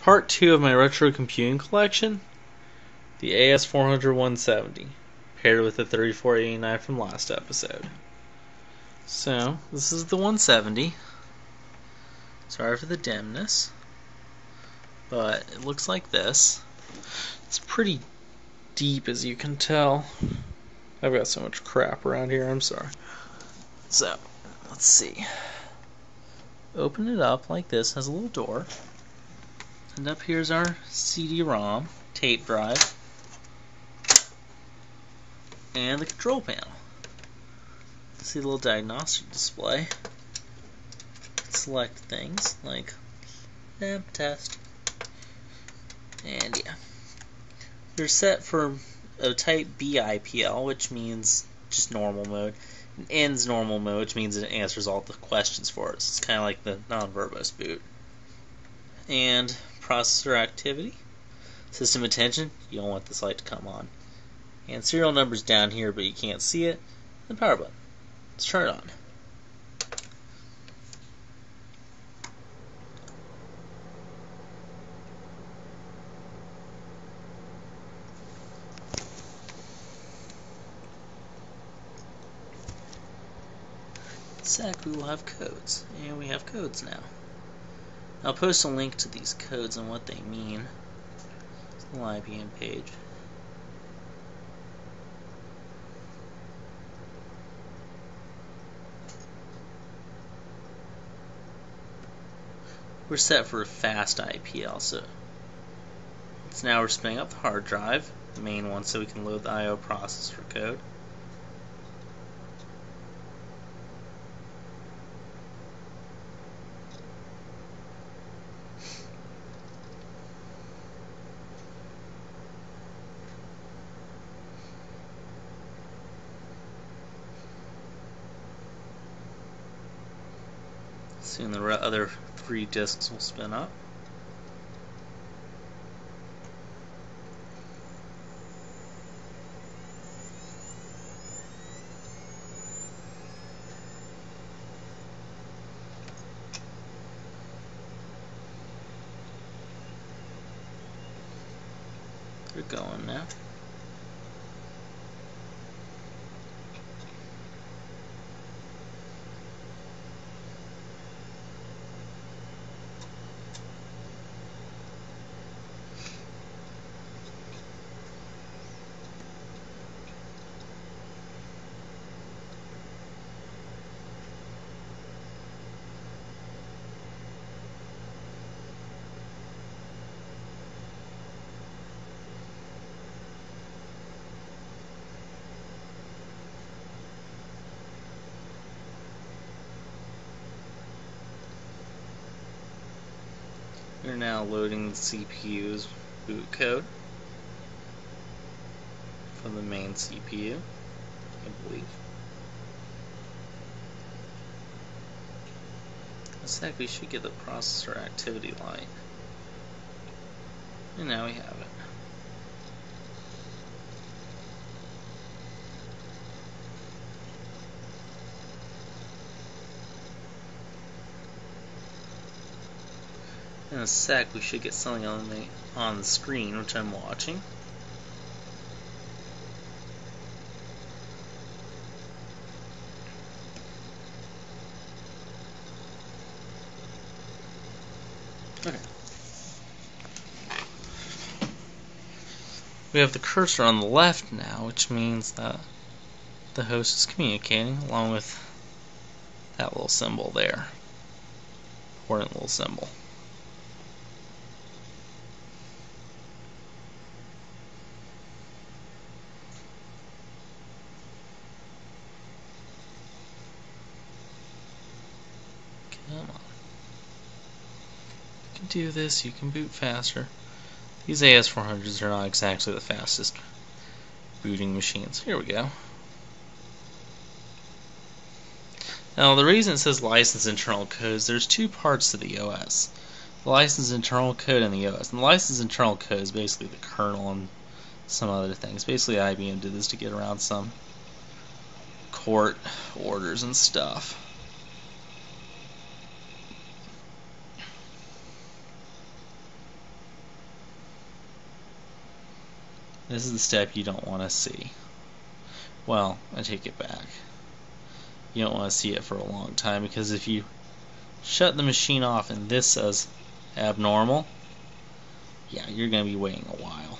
Part 2 of my retro computing collection, the AS400-170, paired with the 3489 from last episode. So, this is the 170. Sorry for the dimness, but it looks like this. It's pretty deep, as you can tell. I've got so much crap around here, I'm sorry. So, let's see. Open it up like this, has a little door. And up here's our CD-ROM, tape drive, and the control panel. See the little diagnostic display. Select things like lamp test. And yeah. You're set for a type B IPL, which means just normal mode. And ends normal mode, which means it answers all the questions for us. It's kind of like the non-verbose boot. And processor activity, system attention, you don't want this light to come on. And serial number's down here, but you can't see it. The power button. Let's turn it on. In a sec, we will have codes, and we have codes now. I'll post a link to these codes and what they mean. It's the IBM page. We're set for a fast IPL, so it's now we're spinning up the hard drive, the main one, so we can load the I/O processor code. Soon the other 3 disks will spin up. They're going now. We're now loading the CPU's boot code from the main CPU, I believe. In a sec, we should get the processor activity light. And now we have it. In a sec, we should get something on the screen, which I'm watching. Okay. We have the cursor on the left now, which means that the host is communicating along with that little symbol there. Important little symbol. Come on. You can do this, you can boot faster. These AS400s are not exactly the fastest booting machines. Here we go. Now, the reason it says license internal codes, there's 2 parts to the OS. The license internal code and the OS. And the license internal code is basically the kernel and some other things. Basically, IBM did this to get around some court orders and stuff. This is the step you don't want to see. Well, I take it back. You don't want to see it for a long time, because if you shut the machine off and this says abnormal, yeah, you're going to be waiting a while.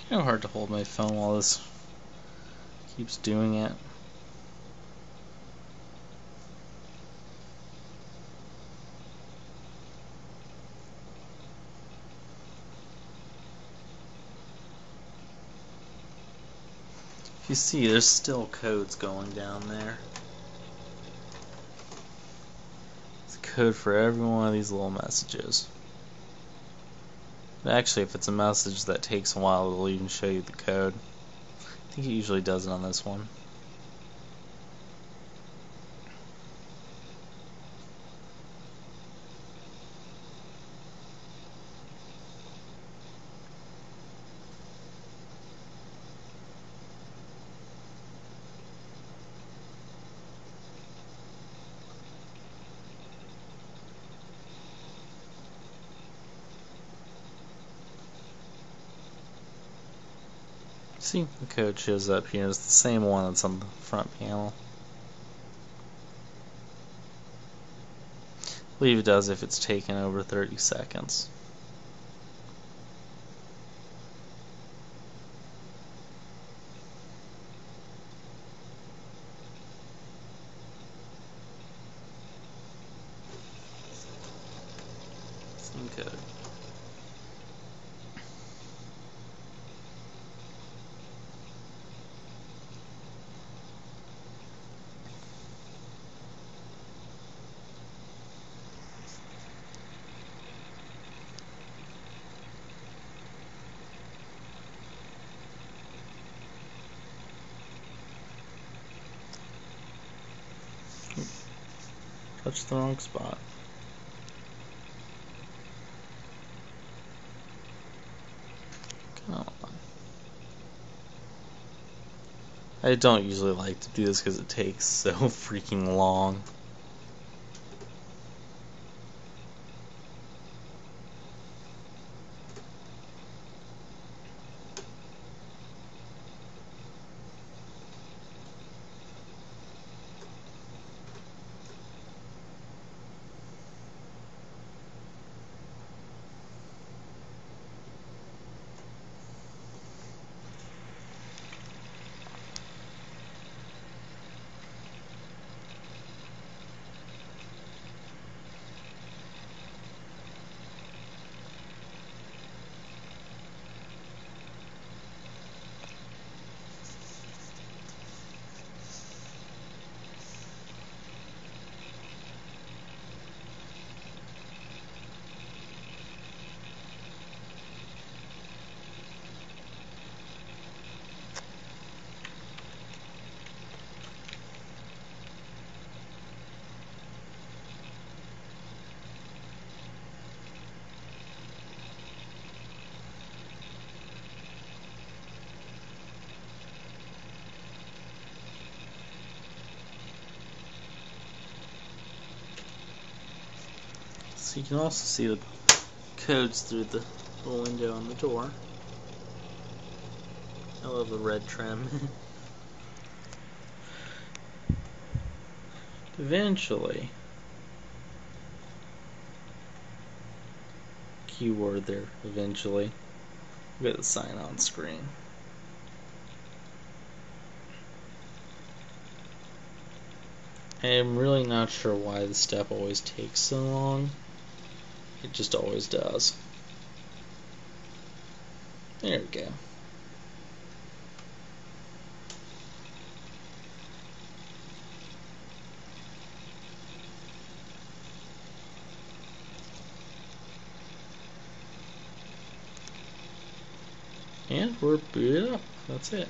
Kind of hard to hold my phone while this keeps doing it. If you see, there's still codes going down there. It's a code for every one of these little messages. Actually, if it's a message that takes a while, it'll even show you the code. I think it usually does it on this one. See, the code shows up here. It's the same one that's on the front panel. I believe it does if it's taken over 30 seconds. Same code. Touched the wrong spot. Come on. I don't usually like to do this because it takes so freaking long. So you can also see the codes through the little window on the door. I love the red trim. Eventually, keyword there, eventually, we got the sign on screen. I'm really not sure why the step always takes so long. It just always does. There we go. And we're booted up. That's it.